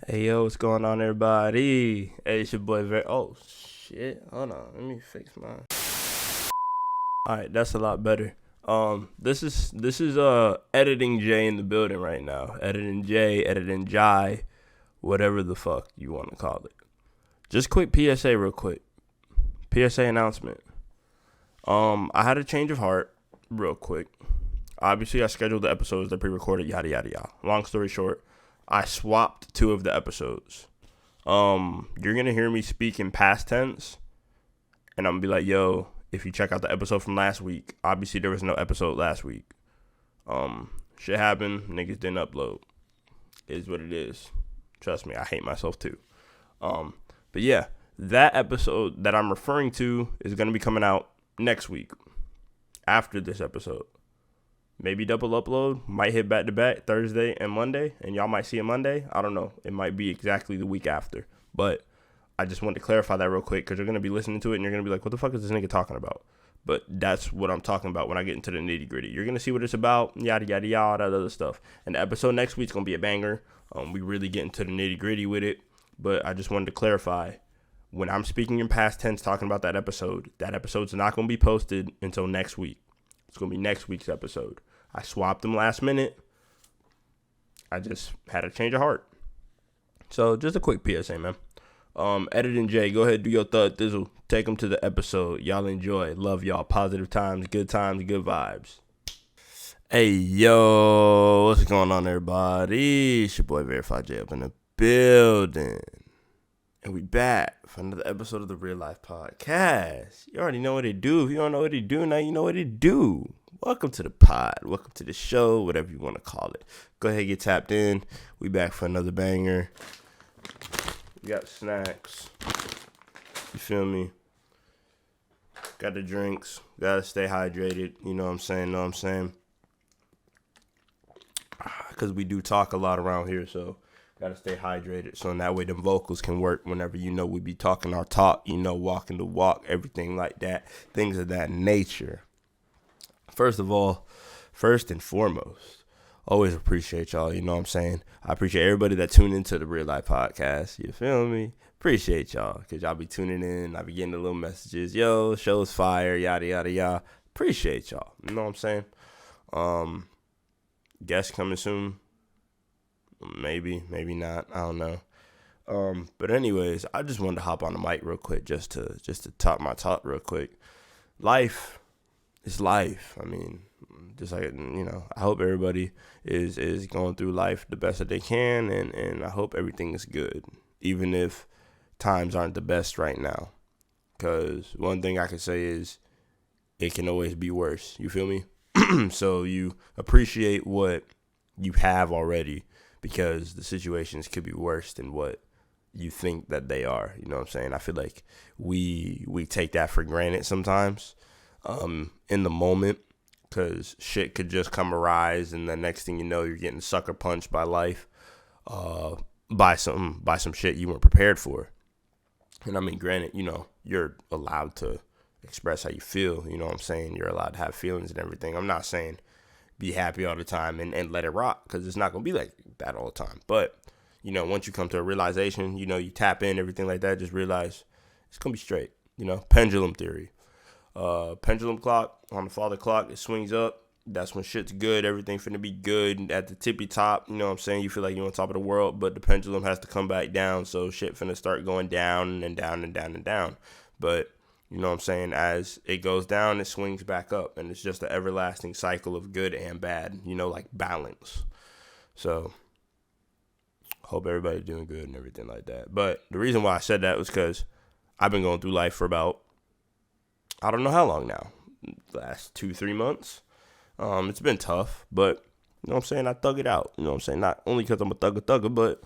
Hey yo, what's going on, everybody? Hey, it's your boy. Oh shit! Hold on, let me fix mine. All right, that's a lot better. This is editing J in the building right now. Editing J, editing Jai, whatever the fuck you want to call it. Just quick PSA, real quick. PSA announcement. I had a change of heart, real quick. Obviously, I scheduled the episodes, they're pre-recorded, yada yada yada. Long story short, I swapped two of the episodes. You're gonna hear me speak in past tense, and I'm gonna be like, yo, if you check out the episode from last week, obviously there was no episode last week. Shit happened, niggas didn't upload. It is what it is. Trust me, I hate myself too. But yeah, that episode that I'm referring to is gonna be coming out next week, after this episode. Maybe double upload, might hit back to back Thursday and Monday, and y'all might see it Monday. I don't know. It might be exactly the week after. But I just wanted to clarify that real quick because you're going to be listening to it and you're going to be like, what the fuck is this nigga talking about? But that's what I'm talking about when I get into the nitty gritty. You're going to see what it's about, yada, yada, yada, that other stuff. And the episode next week's going to be a banger. We really get into the nitty gritty with it. But I just wanted to clarify, when I'm speaking in past tense talking about that episode's not going to be posted until next week. It's going to be next week's episode. I swapped them last minute. I just had a change of heart. So just a quick PSA, man. Editing Jay, go ahead, do your thug thizzle. Take them to the episode. Y'all enjoy. Love y'all. Positive times, good vibes. Hey, yo. What's going on, everybody? It's your boy Verified J up in the building. And we back for another episode of the Real Life Podcast. You already know what it do. If you don't know what it do, now you know what it do. Welcome to the pod. Welcome to the show, whatever you want to call it. Go ahead, get tapped in. We back for another banger. We got snacks. You feel me? Got the drinks. Gotta stay hydrated. You know what I'm saying? Because we do talk a lot around here, so gotta stay hydrated. So in that way, them vocals can work whenever, we be talking our talk, walking the walk, everything like that. Things of that nature. First and foremost, always appreciate y'all, I appreciate everybody that tuned into the Real Life Podcast, you feel me? Appreciate y'all, because y'all be tuning in, I be getting the little messages, yo, show's fire, yada, yada, yada. Appreciate y'all, you know what I'm saying? Guests coming soon, maybe not, I don't know. But anyways, I just wanted to hop on the mic real quick, just to talk my talk real quick. Life. It's life. I mean, just like, I hope everybody is going through life the best that they can, and I hope everything is good, even if times aren't the best right now. Because one thing I can say is it can always be worse. You feel me? So you appreciate what you have already, because the situations could be worse than what you think that they are. You know what I'm saying? I feel like we take that for granted sometimes. In the moment, because shit could just come arise, and the next thing you know, you're getting sucker punched by life, by some shit you weren't prepared for. And I mean, granted, you're allowed to express how you feel. You know what I'm saying? You're allowed to have feelings and everything. I'm not saying be happy all the time and let it rock, because it's not gonna be like that all the time. But once you come to a realization, you tap in, everything like that, just realize it's gonna be straight. Pendulum theory. Pendulum clock, on the father clock, it swings up. That's when shit's good. Everything finna be good at the tippy top. You know what I'm saying? You feel like you're on top of the world, but the pendulum has to come back down. So shit finna start going down and down and down and down. But you know what I'm saying? As it goes down, it swings back up, and it's just an everlasting cycle of good and bad. Like balance. So hope everybody's doing good and everything like that. But the reason why I said that was because I've been going through life for about, I don't know how long now, last 2-3 months. It's been tough, but you know what I'm saying, I thug it out. You know what I'm saying, not only because I'm a thugger, but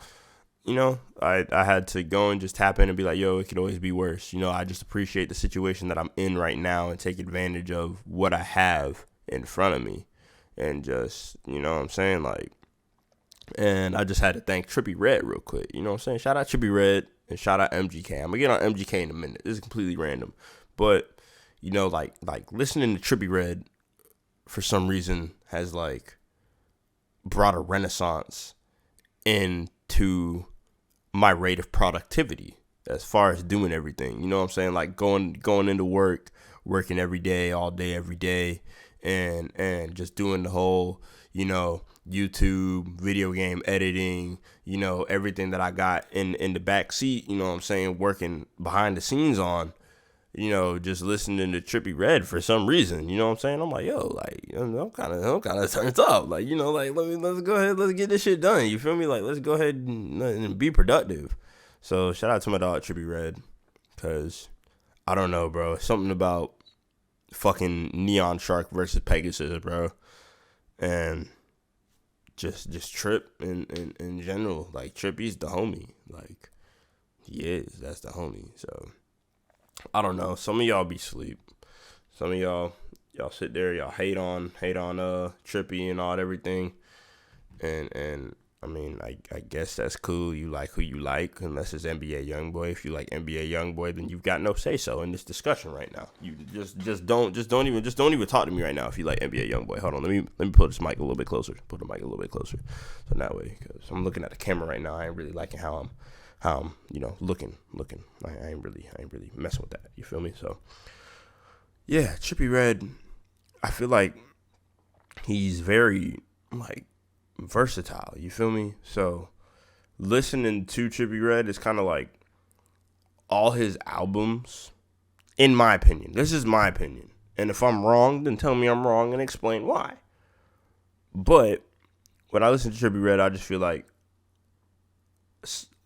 I had to go and just tap in and be like, yo, it could always be worse. I just appreciate the situation that I'm in right now and take advantage of what I have in front of me, and just, you know what I'm saying, like, and I just had to thank Trippie Redd real quick. You know what I'm saying? Shout out Trippie Redd and shout out MGK. I'm gonna get on MGK in a minute. This is completely random, but like listening to Trippie Redd for some reason has like brought a renaissance into my rate of productivity as far as doing everything. You know what I'm saying? Like going into work, working every day, all day, every day, and just doing the whole, YouTube, video game editing, everything that I got in the back seat, you know what I'm saying, working behind the scenes on, just listening to Trippie Redd for some reason, you know what I'm saying? I'm like, yo, like, I'm kind of turned up, like, like, let's go ahead, let's get this shit done. You feel me? Like, let's go ahead and be productive. So shout out to my dog Trippie Redd, cause I don't know, bro, something about fucking Neon Shark versus Pegasus, bro, and just Trip in general. Like, Trippie's the homie, like, he is. That's the homie. So I don't know. Some of y'all be sleep. Some of y'all sit there, y'all hate on Trippie and all everything. And I mean, I guess that's cool. You like who you like, unless it's NBA YoungBoy. If you like NBA YoungBoy, then you've got no say so in this discussion right now. You just don't even talk to me right now if you like NBA YoungBoy. Hold on, let me put this mic a little bit closer. Put the mic a little bit closer, so that way, because I'm looking at the camera right now, I ain't really liking how I'm looking. I ain't really messing with that. You feel me? So yeah, Trippie Redd, I feel like he's very like versatile. You feel me? So listening to Trippie Redd is kind of like all his albums, in my opinion. This is my opinion. And if I'm wrong, then tell me I'm wrong and explain why. But when I listen to Trippie Redd, I just feel like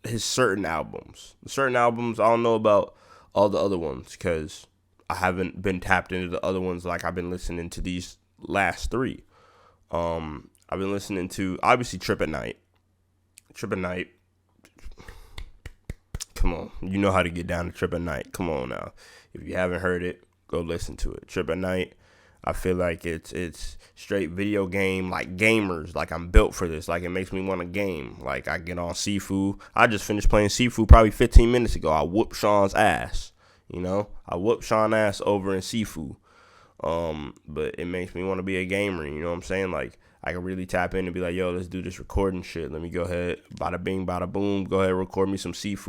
his certain albums, I don't know about all the other ones because I haven't been tapped into the other ones like I've been listening to these last three. I've been listening to, obviously, Trip at Night. Come on. You know how to get down to Trip at Night. Come on now. If you haven't heard it, go listen to it. Trip at Night, I feel like it's straight video game, like gamers. Like, I'm built for this. Like, it makes me want to game. Like, I get on Sifu. I just finished playing Sifu probably 15 minutes ago. I whooped Sean's ass. I whooped Sean's ass over in Sifu. But it makes me want to be a gamer. You know what I'm saying? Like, I can really tap in and be like, yo, let's do this recording shit. Let me go ahead, bada bing, bada boom, go ahead and record me some Sifu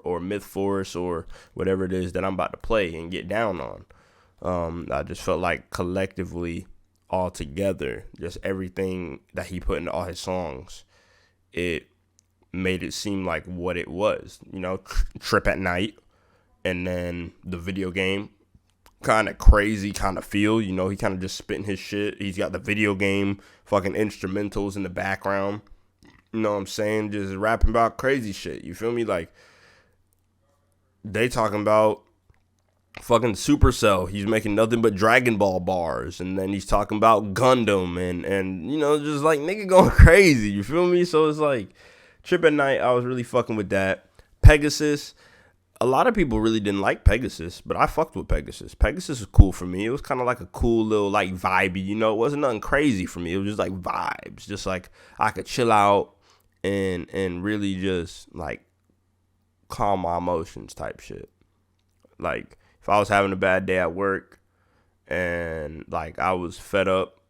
or Myth Force or whatever it is that I'm about to play and get down on. I just felt like collectively, all together, just everything that he put into all his songs, it made it seem like what it was. Trip at Night, and then the video game, kind of crazy kind of feel. He kind of just spitting his shit. He's got the video game fucking instrumentals in the background. You know what I'm saying? Just rapping about crazy shit. You feel me? Like, they talking about fucking Supercell. He's making nothing but Dragon Ball bars. And then he's talking about Gundam and just like nigga going crazy. You feel me? So it's like Trip at Night, I was really fucking with that. Pegasus, a lot of people really didn't like Pegasus, but I fucked with Pegasus. Pegasus was cool for me. It was kind of like a cool little, like, vibey, it wasn't nothing crazy for me. It was just like vibes, just like I could chill out and really just like calm my emotions type shit. Like, if I was having a bad day at work and like I was fed up,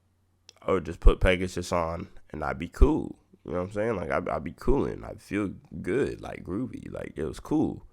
I would just put Pegasus on and I'd be cool. You know what I'm saying? Like, I'd be cooling. I'd feel good, like groovy. Like, it was cool.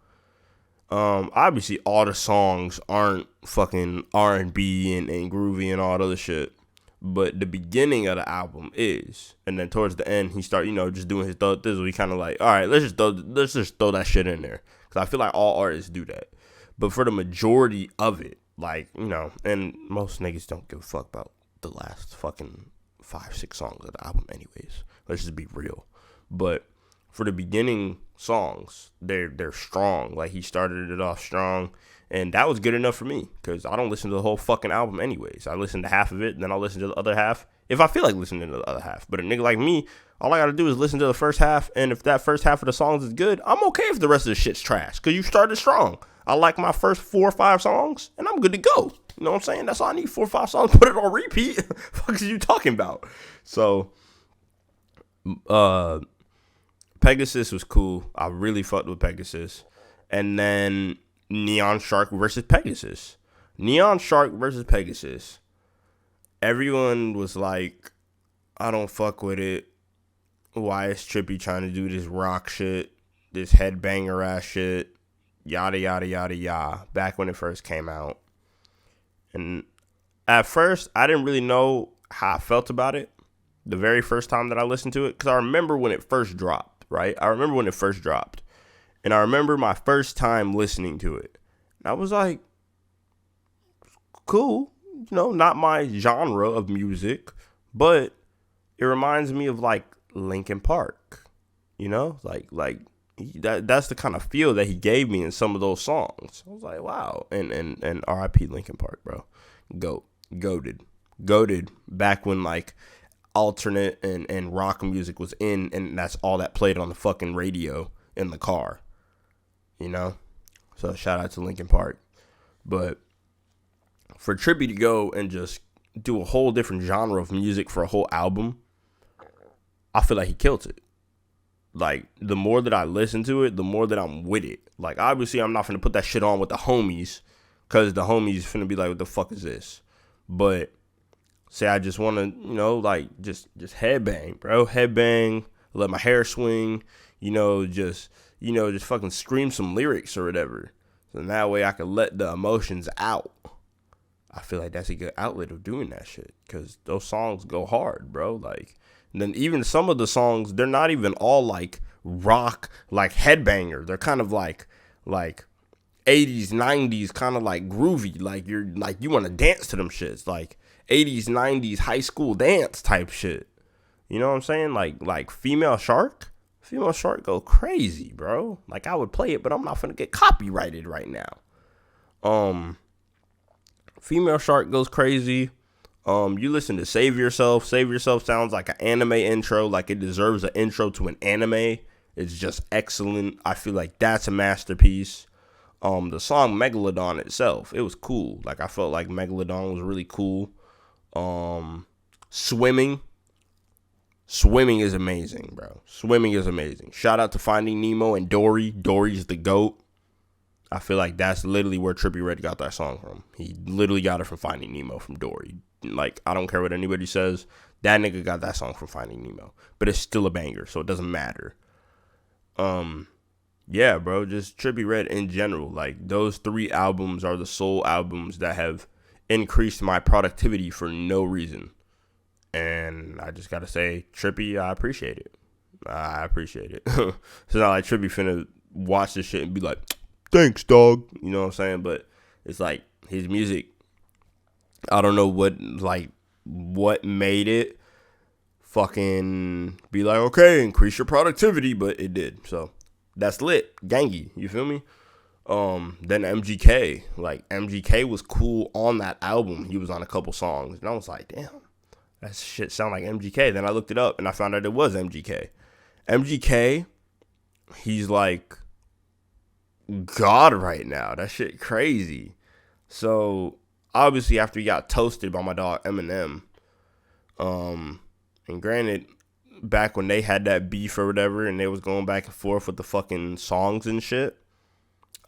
Obviously, all the songs aren't fucking R&B and groovy and all that other shit, but the beginning of the album is, and then towards the end, he start, just doing his thug thizzle. He kind of like, all right, let's just throw that shit in there, because I feel like all artists do that. But for the majority of it, like, and most niggas don't give a fuck about the last fucking 5-6 songs of the album, anyways. Let's just be real. But for the beginning songs, they're strong. Like, he started it off strong, and that was good enough for me, because I don't listen to the whole fucking album anyways. I listen to half of it, and then I'll listen to the other half if I feel like listening to the other half. But a nigga like me, all I gotta do is listen to the first half, and if that first half of the songs is good, I'm okay if the rest of the shit's trash, because you started strong. I like my first 4 or 5 songs, and I'm good to go. You know what I'm saying? That's all I need, 4 or 5 songs, put it on repeat. Fuck is you talking about? So, Pegasus was cool. I really fucked with Pegasus. And then Neon Shark versus Pegasus. Neon Shark versus Pegasus. Everyone was like, I don't fuck with it. Why is Trippie trying to do this rock shit? this headbanger ass shit, yada, yada, yada, yada, back when it first came out. And at first, I didn't really know how I felt about it the very first time that I listened to it, because I remember when it first dropped, right? I remember when it first dropped. And I remember my first time listening to it. And I was like, cool, not my genre of music, but it reminds me of like Linkin Park, that's the kind of feel that he gave me in some of those songs. I was like, wow. And R.I.P. Linkin Park, bro. Goated back when like alternate and rock music was in, and that's all that played on the fucking radio in the car, So shout out to Linkin Park. But for Trippie to go and just do a whole different genre of music for a whole album, I feel like he killed it. Like, the more that I listen to it, the more that I'm with it. Like, obviously, I'm not finna put that shit on with the homies, because the homies finna be like, what the fuck is this? But say I just want to, just headbang, bro. Headbang, let my hair swing, just fucking scream some lyrics or whatever. So that way I can let the emotions out. I feel like that's a good outlet of doing that shit, because those songs go hard, bro. Like, and then even some of the songs, they're not even all like rock, like headbanger. They're kind of like 80s, 90s, kind of like groovy. Like you want to dance to them shits, like 80s, 90s high school dance type shit. You know what I'm saying? Like Female Shark go crazy, bro. Like, I would play it, but I'm not finna get copyrighted right now. Female Shark goes crazy. You listen to Save Yourself. Save Yourself sounds like an anime intro, like it deserves an intro to an anime. It's just excellent. I feel like that's a masterpiece. The song Megalodon itself, it was cool. Like, I felt like Megalodon was really cool. Swimming is amazing, bro. Swimming is amazing. Shout out to Finding Nemo and Dory. Dory's the GOAT. I feel like that's literally where Trippie Redd got that song from. He literally got it from Finding Nemo, from Dory. Like, I don't care what anybody says. That nigga got that song from Finding Nemo. But it's still a banger, so it doesn't matter. Yeah, bro, just Trippie Redd in general. Like, those 3 albums are the sole albums that have increased my productivity for no reason. And I just gotta say, Trippie, I appreciate it. It's not like Trippie finna watch this shit and be like, thanks, dog. You know what I'm saying? But it's like, his music, I don't know what made it fucking be like, okay, increase your productivity, but it did. So that's lit. Gangy. You feel me? Then MGK. Like, MGK was cool on that album. He was on a couple songs. And I was like, damn, that shit sound like MGK. Then I looked it up and I found out it was MGK. MGK, he's like God right now. That shit crazy. So obviously after he got toasted by my dog Eminem, and granted, back when they had that beef or whatever and they was going back and forth with the fucking songs and shit,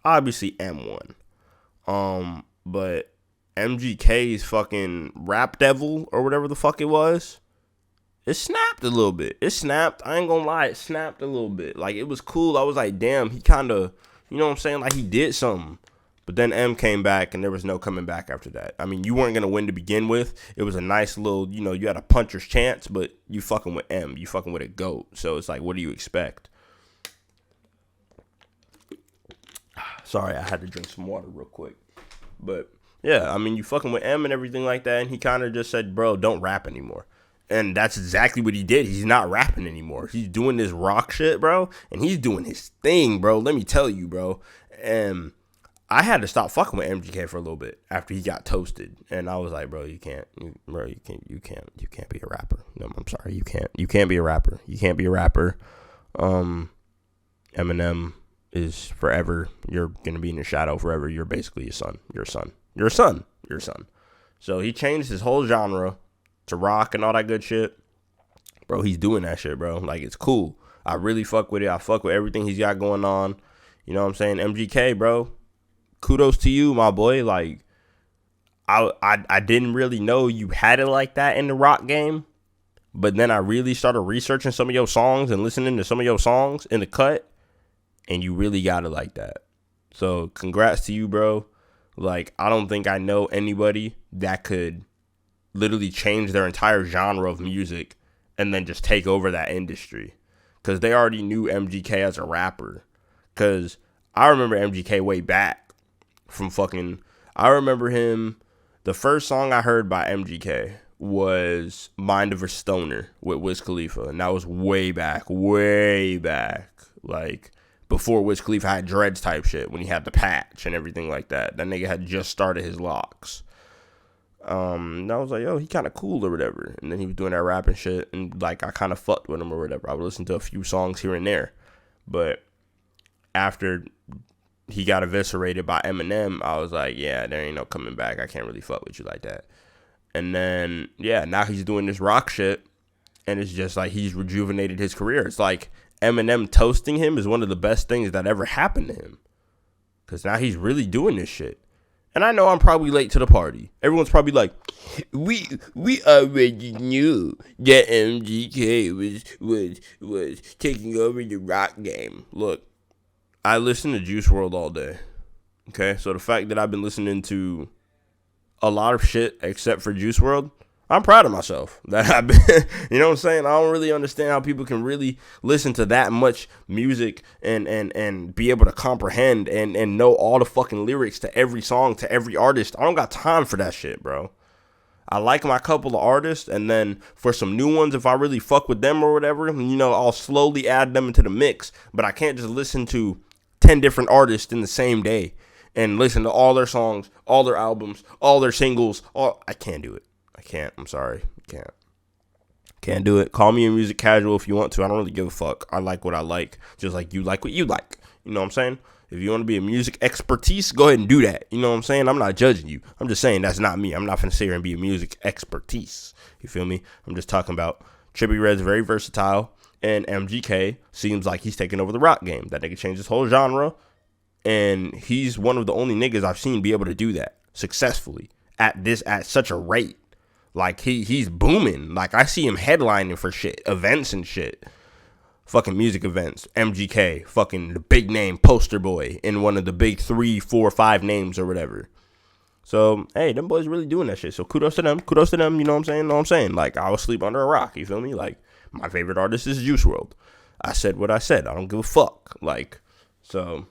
obviously M won. But MGK's fucking Rap Devil or whatever the fuck it was, it snapped a little bit. It snapped. I ain't gonna lie, it snapped a little bit. Like, it was cool. I was like, damn, he kind of, you know what I'm saying? Like, he did something. But then M came back, and there was no coming back after that. I mean, you weren't going to win to begin with. It was a nice little, you had a puncher's chance, but you fucking with M. You fucking with a GOAT. So it's like, what do you expect? Sorry, I had to drink some water real quick. But, yeah, I mean, you fucking with M and everything like that, and he kind of just said, bro, don't rap anymore. And that's exactly what he did. He's not rapping anymore. He's doing this rock shit, bro, and he's doing his thing, bro. Let me tell you, bro. And I had to stop fucking with MGK for a little bit after he got toasted, and I was like, bro, you can't be a rapper. No, I'm sorry, you can't be a rapper. You can't be a rapper. Eminem is forever. You're gonna be in your shadow forever. You're basically your son. So he changed his whole genre to rock and all that good shit. Bro, he's doing that shit, bro. Like, it's cool. I really fuck with it. I fuck with everything he's got going on. You know what I'm saying? MGK, bro, kudos to you, my boy. Like, I didn't really know you had it like that in the rock game, but then I really started researching some of your songs and listening to some of your songs in the cut, and you really got it like that. So congrats to you, bro. Like, I don't think I know anybody that could literally change their entire genre of music and then just take over that industry. Because they already knew MGK as a rapper. Because I remember MGK way back from fucking... I remember him... The first song I heard by MGK was Mind of a Stoner with Wiz Khalifa. And that was way back. Like, before Wiz Khalifa had dreads type shit. When he had the patch and everything like that. That nigga had just started his locks. And I was like, yo, he kind of cool or whatever. And then he was doing that rapping shit. And, like, I kind of fucked with him or whatever. I would listen to a few songs here and there. But after he got eviscerated by Eminem, I was like, yeah, there ain't no coming back. I can't really fuck with you like that. And then, yeah, now he's doing this rock shit. And it's just like he's rejuvenated his career. It's like Eminem toasting him is one of the best things that ever happened to him. Because now he's really doing this shit. And I know I'm probably late to the party. Everyone's probably like, we already knew that MGK was taking over the rock game. Look, I listen to Juice Wrld all day. Okay, so the fact that I've been listening to a lot of shit except for Juice Wrld, I'm proud of myself that I've been, you know what I'm saying? I don't really understand how people can really listen to that much music and be able to comprehend and know all the fucking lyrics to every song, to every artist. I don't got time for that shit, bro. I like my couple of artists, and then for some new ones, if I really fuck with them or whatever, you know, I'll slowly add them into the mix. But I can't just listen to 10 different artists in the same day and listen to all their songs, all their albums, all their singles. I can't do it. Can't. I'm sorry. Can't do it. Call me a music casual if you want to. I don't really give a fuck. I like what I like, just like you like what you like. You know what I'm saying? If you want to be a music expertise, go ahead and do that. You know what I'm saying? I'm not judging you. I'm just saying that's not me. I'm not finna sit here and be a music expertise. You feel me? I'm just talking about Trippie Redd's very versatile, and MGK seems like he's taking over the rock game. That nigga changed his whole genre, and he's one of the only niggas I've seen be able to do that successfully at such a rate. Like, he's booming. Like, I see him headlining for shit, events and shit. Fucking music events. MGK, fucking the big name poster boy in one of the big 3, 4, 5 names or whatever. So, hey, them boys really doing that shit. So, kudos to them. You know what I'm saying? Know what I'm saying? Like, I was sleep under a rock. You feel me? Like, my favorite artist is Juice Wrld. I said what I said. I don't give a fuck. Like, so,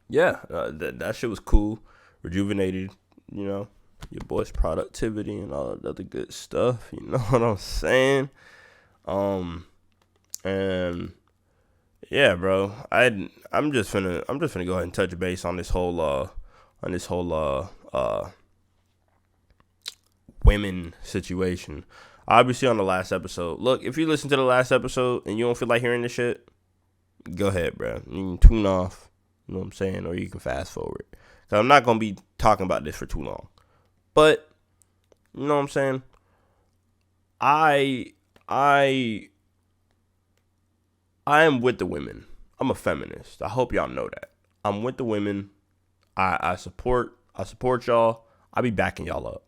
yeah, that shit was cool. Rejuvenated, you know. Your boy's productivity and all that other good stuff. You know what I'm saying? And yeah, bro. I'm just finna go ahead and touch base on this whole women situation. Obviously on the last episode. Look, if you listen to the last episode and you don't feel like hearing this shit, go ahead, bro. You can tune off. You know what I'm saying? Or you can fast forward. Cause I'm not gonna be talking about this for too long. But, you know what I'm saying? I am with the women. I'm a feminist. I hope y'all know that. I'm with the women. I support y'all. I be backing y'all up.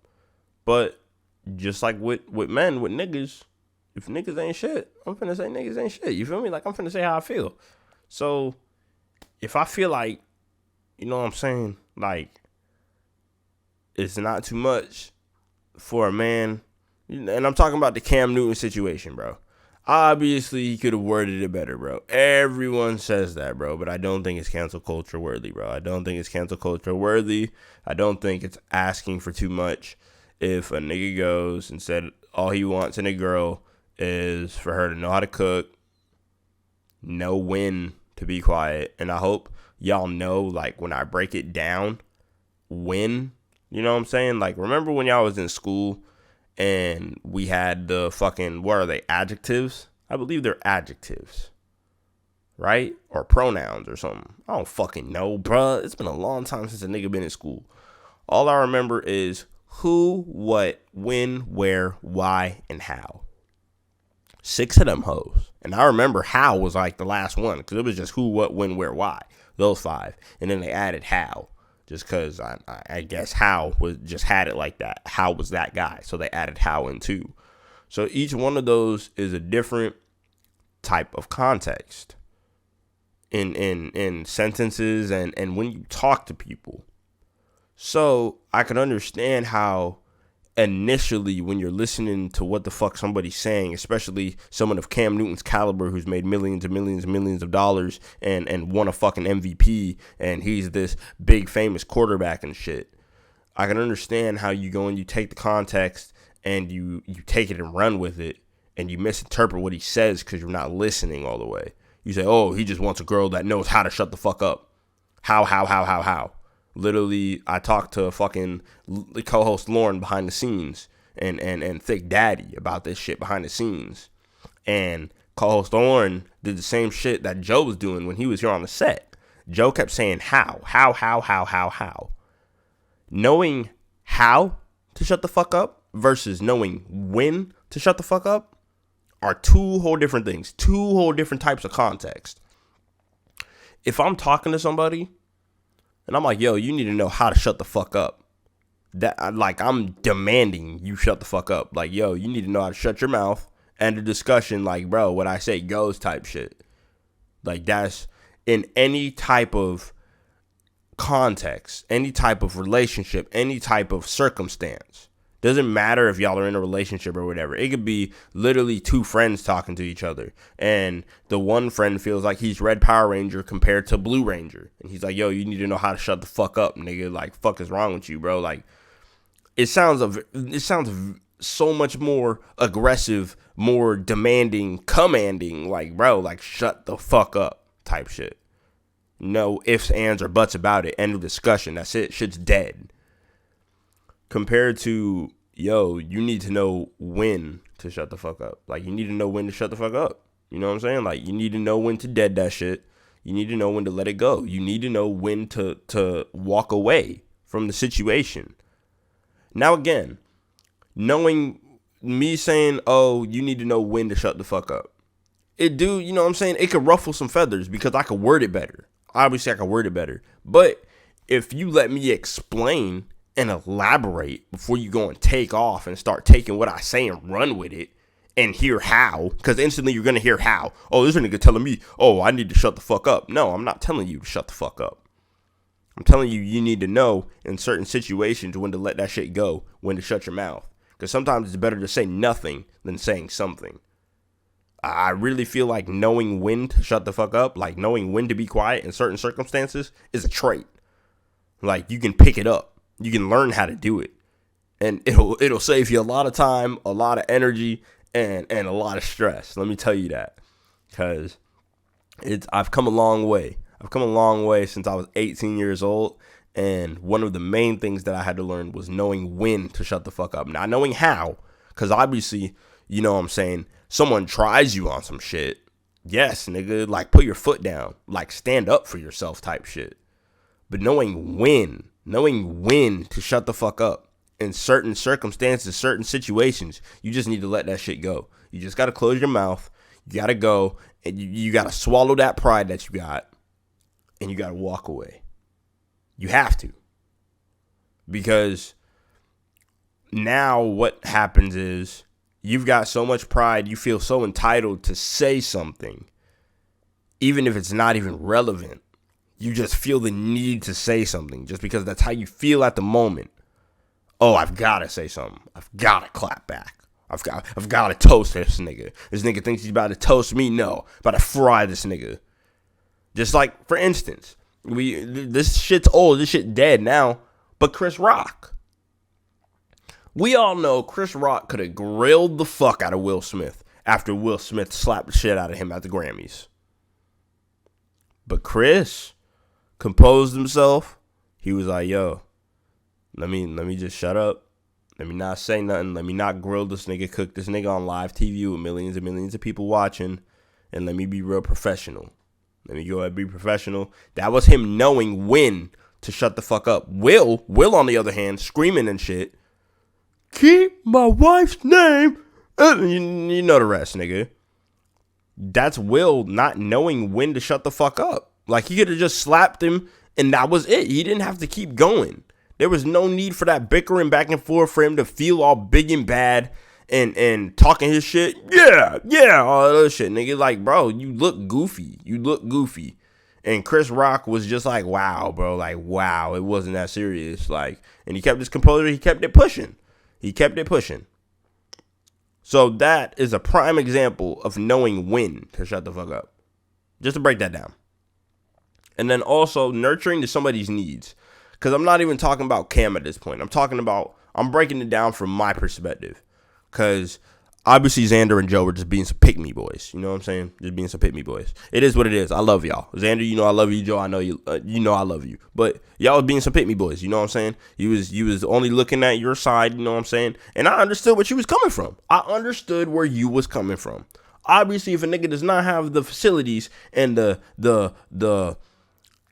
But just like with men, with niggas, if niggas ain't shit, I'm finna say niggas ain't shit. You feel me? Like, I'm finna say how I feel. So, if I feel like, you know what I'm saying? Like, it's not too much for a man. And I'm talking about the Cam Newton situation, bro. Obviously, he could have worded it better, bro. Everyone says that, bro. But I don't think it's cancel culture worthy, bro. I don't think it's cancel culture worthy. I don't think it's asking for too much if a nigga goes and said all he wants in a girl is for her to know how to cook, know when to be quiet. And I hope y'all know, like, when I break it down, when... You know what I'm saying? Like, remember when y'all was in school and we had the fucking, what are they, adjectives? I believe they're adjectives, right? Or pronouns or something. I don't fucking know, bruh. It's been a long time since a nigga been in school. All I remember is who, what, when, where, why, and how. 6 of them hoes. And I remember how was like the last one because it was just who, what, when, where, why. Those 5. And then they added how. Just because I guess How was just had it like that. How was that guy. So they added How in too. So each one of those is a different type of context. in sentences and when you talk to people. So I can understand how initially when you're listening to what the fuck somebody's saying, especially someone of Cam Newton's caliber who's made millions and millions and millions of dollars and won a fucking MVP, and he's this big famous quarterback and shit. I can understand how you go and you take the context and you take it and run with it, and you misinterpret what he says because you're not listening all the way. You say, oh, he just wants a girl that knows how to shut the fuck up. How? Literally, I talked to fucking co-host Lauren behind the scenes and Thick Daddy about this shit behind the scenes. And co-host Lauren did the same shit that Joe was doing when he was here on the set. Joe kept saying how. Knowing how to shut the fuck up versus knowing when to shut the fuck up are two whole different things, two whole different types of context. If I'm talking to somebody and I'm like, yo, you need to know how to shut the fuck up. That, like, I'm demanding you shut the fuck up. Like, yo, you need to know how to shut your mouth. End of discussion. Like, bro, what I say goes type shit. Like, that's in any type of context, any type of relationship, any type of circumstance. Doesn't matter if y'all are in a relationship or whatever. It could be literally two friends talking to each other, and the one friend feels like he's Red Power Ranger compared to Blue Ranger, and he's like, yo, you need to know how to shut the fuck up, nigga. Like, fuck is wrong with you, bro? Like, it sounds so much more aggressive, more demanding, commanding, like, bro, like, shut the fuck up type shit. No ifs, ands, or buts about it. End of discussion. That's it. Shit's dead. Compared to, yo, you need to know when to shut the fuck up. Like, you need to know when to shut the fuck up. You know what I'm saying? Like, you need to know when to dead that shit. You need to know when to let it go. You need to know when to walk away from the situation. Now, again, knowing me saying, oh, you need to know when to shut the fuck up. You know what I'm saying? It could ruffle some feathers because I could word it better. Obviously, I could word it better. But if you let me explain and elaborate before you go and take off and start taking what I say and run with it and hear how, because instantly you're going to hear how. Oh, this nigga telling me, oh, I need to shut the fuck up. No, I'm not telling you to shut the fuck up. I'm telling you, you need to know in certain situations when to let that shit go, when to shut your mouth. Because sometimes it's better to say nothing than saying something. I really feel like knowing when to shut the fuck up, like knowing when to be quiet in certain circumstances, is a trait. Like, you can pick it up. You can learn how to do it. And it'll save you a lot of time, a lot of energy, and a lot of stress. Let me tell you that. Because I've come a long way. I've come a long way since I was 18 years old. And one of the main things that I had to learn was knowing when to shut the fuck up. Not knowing how. Because obviously, you know what I'm saying, someone tries you on some shit. Yes, nigga, like, put your foot down. Like, stand up for yourself type shit. But knowing when to shut the fuck up in certain circumstances, certain situations, you just need to let that shit go. You just got to close your mouth. You got to go, and you got to swallow that pride that you got, and you got to walk away. You have to. Because now what happens is you've got so much pride, you feel so entitled to say something, even if it's not even relevant. You just feel the need to say something just because that's how you feel at the moment. Oh, I've got to say something. I've got to clap back. I've got to toast this nigga. This nigga thinks he's about to toast me. No, about to fry this nigga. Just like, for instance, this shit's old. This shit dead now. But Chris Rock. We all know Chris Rock could have grilled the fuck out of Will Smith after Will Smith slapped the shit out of him at the Grammys. But Chris composed himself. He was like, yo, let me just shut up. Let me not say nothing. Let me not grill this nigga, cook this nigga on live TV with millions and millions of people watching, and let me be real professional. Let me go ahead and be professional. That was him knowing when to shut the fuck up. Will, on the other hand, screaming and shit. Keep my wife's name. You know the rest, nigga. That's Will not knowing when to shut the fuck up. Like, he could have just slapped him, and that was it. He didn't have to keep going. There was no need for that bickering back and forth for him to feel all big and bad and talking his shit. Yeah, all that other shit, nigga. Like, bro, you look goofy. And Chris Rock was just like, wow, bro, like, wow, it wasn't that serious. Like, and he kept his composure. He kept it pushing. So that is a prime example of knowing when to shut the fuck up. Just to break that down. And then also nurturing to somebody's needs. Because I'm not even talking about Cam at this point. I'm breaking it down from my perspective. Because obviously Xander and Joe were just being some pick-me boys. You know what I'm saying? Just being some pick-me boys. It is what it is. I love y'all. Xander, you know I love you. Joe, I know you. You know I love you. But y'all was being some pick-me boys. You know what I'm saying? You was only looking at your side. You know what I'm saying? And I understood what you was coming from. I understood where you was coming from. Obviously, if a nigga does not have the facilities and the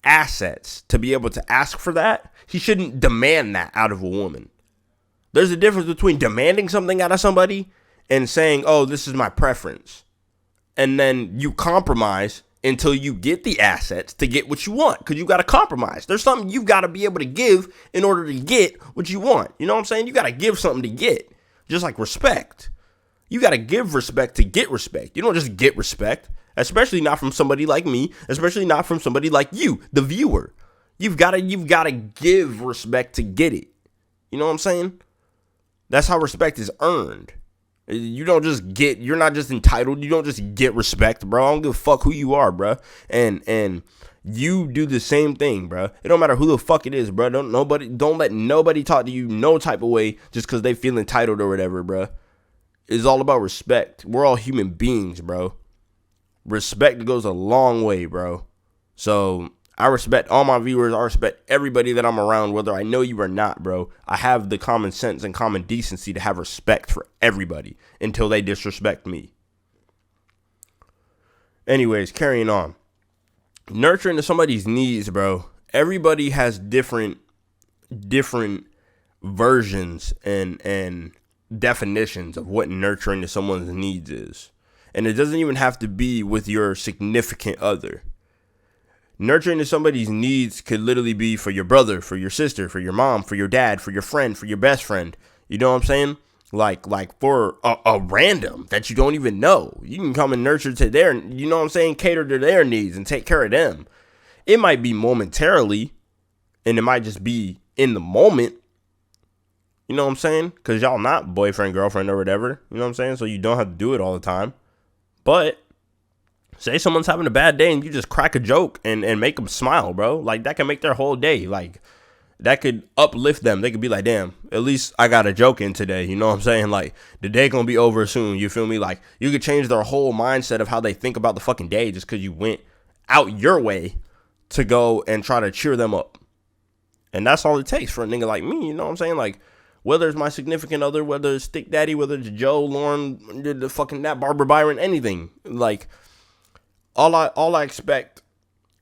assets to be able to ask for that, he shouldn't demand that out of a woman. There's a difference between demanding something out of somebody and saying, oh, this is my preference. And then you compromise until you get the assets to get what you want. Because you got to compromise. There's something you got to be able to give in order to get what you want. You know what I'm saying? You got to give something to get. Just like respect. You got to give respect to get respect. You don't just get respect. Especially not from somebody like me. Especially not from somebody like you, the viewer. You've got to give respect to get it. You know what I'm saying? That's how respect is earned. You don't just get, you're not just entitled. You don't just get respect, bro. I don't give a fuck who you are, bro. And you do the same thing, bro. It don't matter who the fuck it is, bro. Don't let nobody talk to you no type of way just because they feel entitled or whatever, bro. It's all about respect. We're all human beings, bro. Respect goes a long way, bro. So I respect all my viewers. I respect everybody that I'm around, whether I know you or not, bro. I have the common sense and common decency to have respect for everybody until they disrespect me. Anyways, carrying on. Nurturing to somebody's needs, bro. Everybody has different versions and definitions of what nurturing to someone's needs is. And it doesn't even have to be with your significant other. Nurturing to somebody's needs could literally be for your brother, for your sister, for your mom, for your dad, for your friend, for your best friend. You know what I'm saying? Like for a random that you don't even know. You can come and nurture to their, you know what I'm saying? Cater to their needs and take care of them. It might be momentarily and it might just be in the moment. You know what I'm saying? Because y'all not boyfriend, girlfriend or whatever. You know what I'm saying? So you don't have to do it all the time. But say someone's having a bad day and you just crack a joke and make them smile, bro. Like, that can make their whole day. Like, that could uplift them. They could be like, damn, at least I got a joke in today. You know what I'm saying? Like, the day gonna be over soon. You feel me? Like, you could change their whole mindset of how they think about the fucking day just because you went out your way to go and try to cheer them up. And that's all it takes for a nigga like me. You know what I'm saying? Like, whether it's my significant other, whether it's Stick Daddy, whether it's Joe, Lauren, the fucking Nat, Barbara Byron, anything. Like, all I expect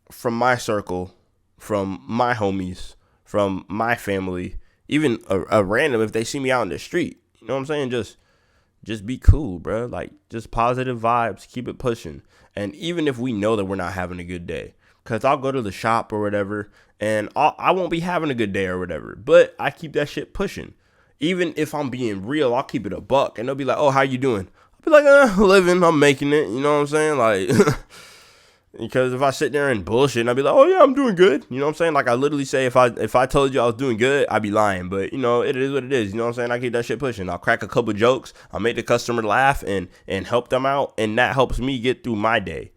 from my circle, from my homies, from my family, even a random, if they see me out in the street, you know what I'm saying? Just be cool, bro. Like, just positive vibes, keep it pushing. And even if we know that we're not having a good day, because I'll go to the shop or whatever, and I won't be having a good day or whatever, but I keep that shit pushing. Even if I'm being real, I'll keep it a buck. And they'll be like, oh, how you doing? I'll be like, living, I'm making it. You know what I'm saying? Like, because if I sit there and bullshit and I'll be like, oh, yeah, I'm doing good. You know what I'm saying? Like, I literally say if I told you I was doing good, I'd be lying. But, you know, it is what it is. You know what I'm saying? I keep that shit pushing. I'll crack a couple jokes. I'll make the customer laugh and help them out. And that helps me get through my day.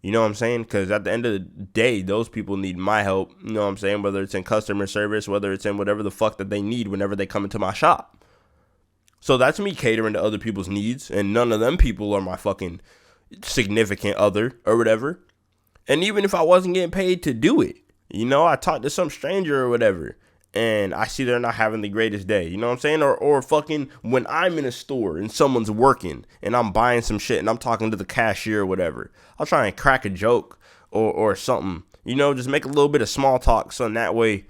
You know what I'm saying? Because at the end of the day, those people need my help. You know what I'm saying? Whether it's in customer service, whether it's in whatever the fuck that they need whenever they come into my shop. So that's me catering to other people's needs. And none of them people are my fucking significant other or whatever. And even if I wasn't getting paid to do it, you know, I talked to some stranger or whatever. And I see they're not having the greatest day. You know what I'm saying? Or fucking when I'm in a store and someone's working and I'm buying some shit and I'm talking to the cashier or whatever, I'll try and crack a joke or something. You know, just make a little bit of small talk so that way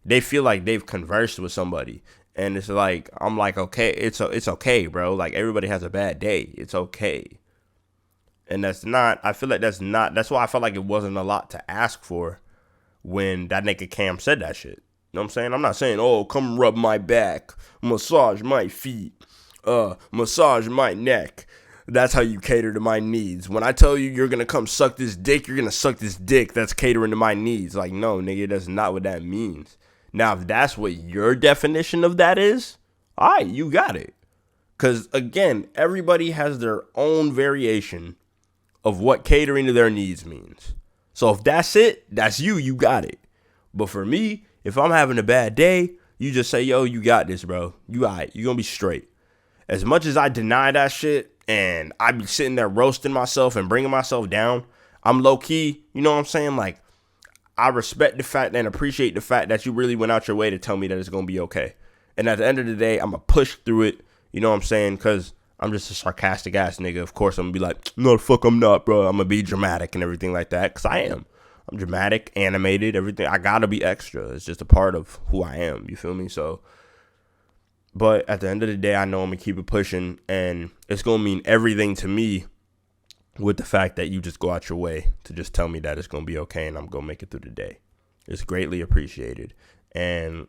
they feel like they've conversed with somebody. And it's like, I'm like, okay, it's okay, bro. Like, everybody has a bad day. It's okay. And that's why I felt like it wasn't a lot to ask for when that nigga Cam said that shit. You know what I'm saying? I'm not saying, oh, come rub my back, massage my feet, massage my neck, That's how you cater to my needs. When I tell you you're going to come suck this dick, you're going to suck this dick. That's catering to my needs. Like, no, nigga, that's not what that means. Now, if that's what your definition of that is, all right, you got it. Because, again, everybody has their own variation of what catering to their needs means. So if that's it, that's you. You got it. But for me, if I'm having a bad day, you just say, yo, you got this, bro. You all right. You're going to be straight. As much as I deny that shit and I be sitting there roasting myself and bringing myself down, I'm low key, you know what I'm saying? Like, I respect the fact and appreciate the fact that you really went out your way to tell me that it's going to be okay. And at the end of the day, I'm going to push through it, you know what I'm saying? Because I'm just a sarcastic ass nigga. Of course, I'm going to be like, no, the fuck I'm not, bro. I'm going to be dramatic and everything like that because I am. I'm dramatic, animated, everything. I got to be extra. It's just a part of who I am, you feel me? So, but at the end of the day, I know I'm going to keep it pushing, and it's going to mean everything to me with the fact that you just go out your way to just tell me that it's going to be okay and I'm going to make it through the day. It's greatly appreciated. And,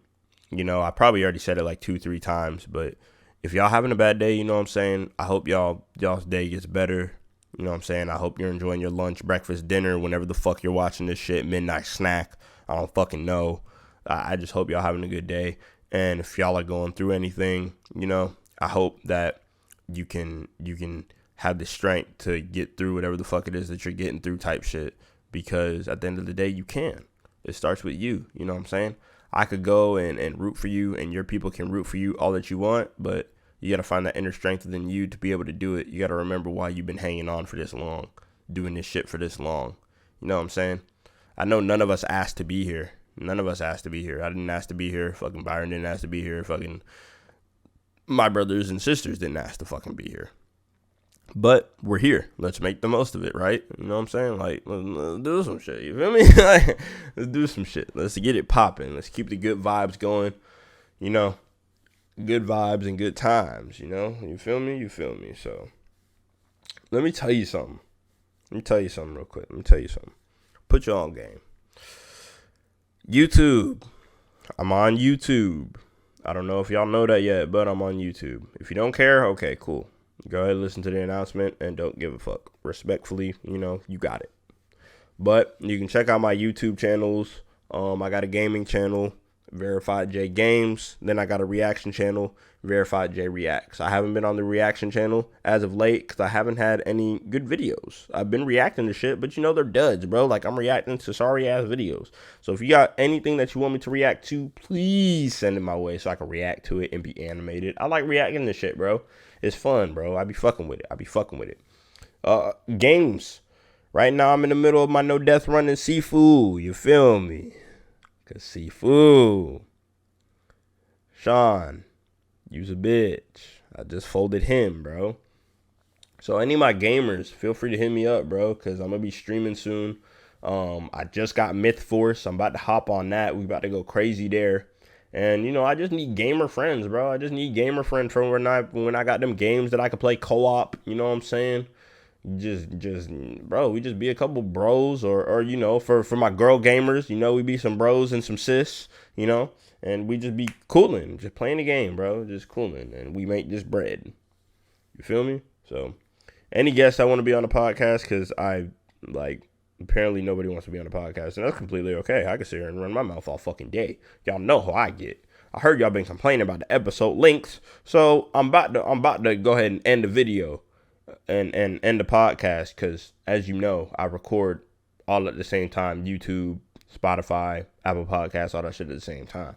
you know, I probably already said it like 2-3 times, but if y'all having a bad day, you know what I'm saying, I hope y'all's day gets better. You know what I'm saying? I hope you're enjoying your lunch, breakfast, dinner, whenever the fuck you're watching this shit, midnight snack. I don't fucking know. I just hope y'all having a good day. And if y'all are going through anything, you know, I hope that you can have the strength to get through whatever the fuck it is that you're getting through type shit. Because at the end of the day, you can. It starts with you. You know what I'm saying? I could go and root for you, and your people can root for you all that you want, but you got to find that inner strength within you to be able to do it. You got to remember why you've been hanging on for this long, doing this shit for this long. You know what I'm saying? I know none of us asked to be here. None of us asked to be here. I didn't ask to be here. Fucking Byron didn't ask to be here. Fucking my brothers and sisters didn't ask to fucking be here. But we're here. Let's make the most of it, right? You know what I'm saying? Like, let's do some shit. You feel me? Like, let's do some shit. Let's get it popping. Let's keep the good vibes going. You know, good vibes and good times, you know? You feel me? You feel me? So, let me tell you something. Real quick. Let me tell you something. Put you on game. YouTube. I'm on YouTube. I don't know if y'all know that yet, but I'm on YouTube. If you don't care, okay, cool. Go ahead and listen to the announcement and don't give a fuck. Respectfully, you know, you got it. But you can check out my YouTube channels. I got a gaming channel, Verified J Games. Then I got a reaction channel, Verified J Reacts. I haven't been on the reaction channel as of late because I haven't had any good videos. I've been reacting to shit, but you know they're duds, bro. Like, I'm reacting to sorry ass videos. So if you got anything that you want me to react to, please send it my way so I can react to it and be animated. I like reacting to shit, bro. It's fun, bro. I be fucking with it. Games. Right now I'm in the middle of my no death run in Sifu. You feel me? Cause Sifu, Sean, you's a bitch. I just folded him, bro. So any of my gamers, feel free to hit me up, bro. Cause I'm gonna be streaming soon. I just got Myth Force. I'm about to hop on that. We about to go crazy there. And, you know, I just need gamer friends, bro. I just need gamer friends from when I got them games that I could play co-op. You know what I'm saying? Bro, we just be a couple bros or you know, for my girl gamers, you know, we be some bros and some sis, you know, and we just be cooling, just playing the game, bro, just cooling, and we make this bread. You feel me? So, any guests that want to be on the podcast, because apparently nobody wants to be on the podcast, and that's completely okay. I can sit here and run my mouth all fucking day. Y'all know how I get. I heard y'all been complaining about the episode lengths, so I'm about to go ahead and end the video and end the podcast, because as you know, I record all at the same time. YouTube, Spotify, Apple Podcasts, all that shit at the same time.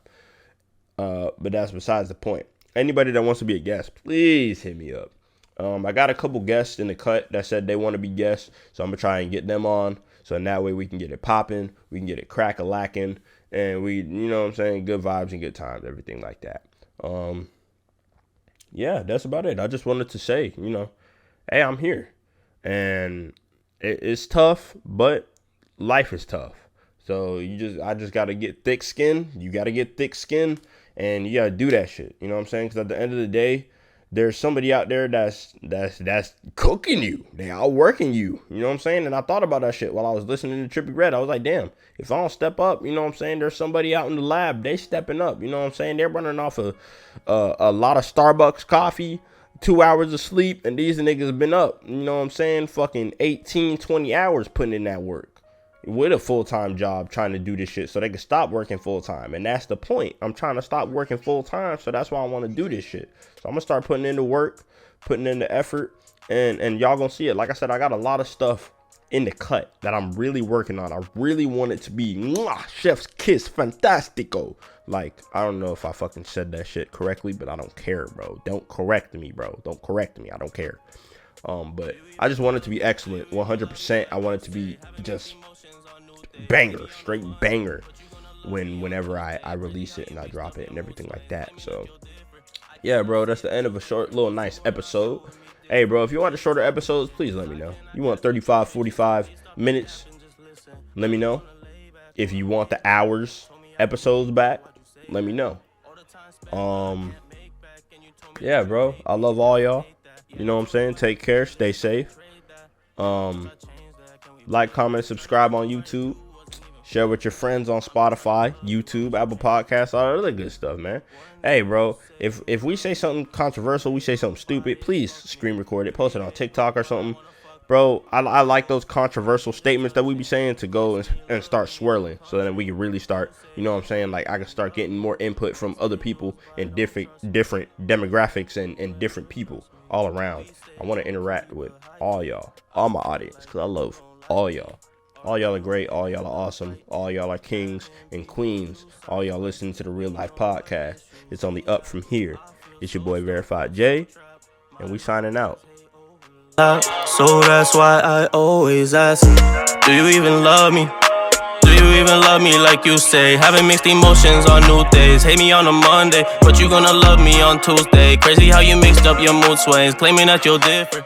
But that's besides the point. Anybody that wants to be a guest, please hit me up. I got a couple guests in the cut that said they want to be guests, so I'm going to try and get them on. So in that way we can get it popping, we can get it crack-a-lacking, and we, you know what I'm saying, good vibes and good times, everything like that. Yeah, that's about it. I just wanted to say, you know, hey, I'm here. And it's tough, but life is tough. So I just got to get thick skin. You got to get thick skin, and you got to do that shit. You know what I'm saying? Because at the end of the day, there's somebody out there that's cooking you. They outworking you. You know what I'm saying? And I thought about that shit while I was listening to Trippie Redd. I was like, damn, if I don't step up, you know what I'm saying? There's somebody out in the lab. They stepping up. You know what I'm saying? They're running off a lot of Starbucks coffee. 2 hours of sleep, and these niggas been up, you know what I'm saying, fucking 18, 20 hours putting in that work with a full-time job trying to do this shit so they can stop working full-time. And that's the point. I'm trying to stop working full-time, so that's why I want to do this shit. So I'm gonna start putting in the work, putting in the effort, and y'all gonna see it. Like I said, I got a lot of stuff in the cut that I'm really working on. I really want it to be chef's kiss fantastico. Like, I don't know if I fucking said that shit correctly, but I don't care, bro. Don't correct me, bro. Don't correct me. I don't care. But I just want it to be excellent, 100%. I want it to be just banger, straight banger whenever I release it and I drop it and everything like that. So yeah, bro, that's the end of a short little nice episode. Hey, bro, if you want the shorter episodes, please let me know. You want 35, 45 minutes, let me know. If you want the hours episodes back, let me know. Yeah, bro, I love all y'all. You know what I'm saying? Take care, stay safe. Like, comment, subscribe on YouTube. Share with your friends on Spotify, YouTube, Apple Podcasts, all that other good stuff, man. Hey, bro, if we say something controversial, we say something stupid, please screen record it, post it on TikTok or something. Bro, I like those controversial statements that we be saying to go and start swirling, so then we can really start, you know what I'm saying? Like, I can start getting more input from other people in different demographics and different people all around. I want to interact with all y'all, all my audience, because I love all y'all. All y'all are great. All y'all are awesome. All y'all are kings and queens. All y'all listening to the Real Life Podcast. It's only up from here. It's your boy Verified J, and we signing out. So that's why I always ask, do you even love me? Do you even love me like you say? Having mixed emotions on new days. Hate me on a Monday, but you gonna love me on Tuesday. Crazy how you mixed up your mood swings, claiming that you're different.